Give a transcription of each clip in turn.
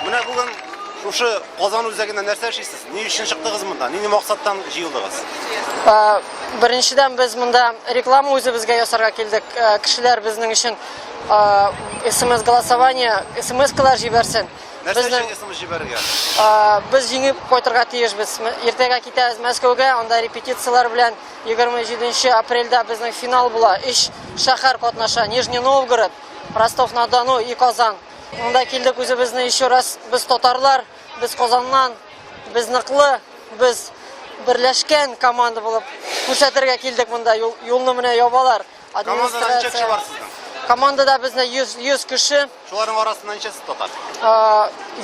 Менә бүген шушы Казан үзәгендә нәрсә эшлисез? Ни өчен чыктыгыз монда? Нинди максаттан җыелдыгыз? Беренчедән без монда реклама үзебезгә ясарга килдек. Кешеләр безнең өчен SMS голосование, SMS-калар җибәрсен. Нәрсә өчен SMS җибәрергә? Без җиңеп кайтырга тиешбез. Иртәгә китәбез Мәскәүгә, анда репетициялар белән 27 апрельдә безнең финал була. 3 шәһәр катнаша: Нижний Новгород, Ростов-на-Дону и Казан. Монда килдек үзебезне еще раз. Без татарлар, без Казаннан, без ныклы, без берләшкән команда булып күрсәтергә килдек монда. Юлны менә ябалар. Командада ничә кеше бар сезнең? Командада безне 100 кеше. Шуларның арасында ничәсе татар?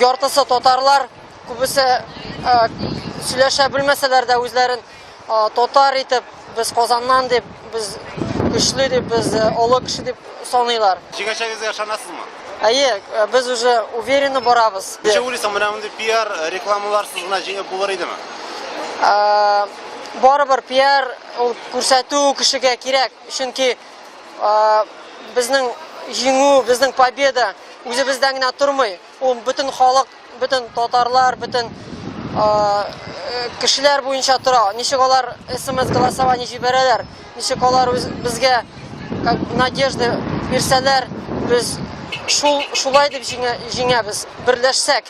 Яртысы татарлар, күбесе сөйләшә белмәсәләр дә үзләрен татар итеп, без Казаннан дип, без көчле дип, без олы кеше дип саныйлар. Җиңәчәгезгә ышанасызмы? Әйе, без уже уверенно барабыз. Ничә уйлыйсың, менә мондый пиар рекламаларсыз гына җиңеп булыр идеме? Барыбер пиар күрсәтү кешегә кирәк, чөнки безнең җиңү, безнең победа үзебездән генә тормый. Ул бөтен халык, бөтен татарлар, бөтен кешеләр буенча тора. Ничек алар SMS голосование җибәрәләр, ничек алар безгә надежда бирсәләр, без шулай дип җиңәбез, берләшсәк.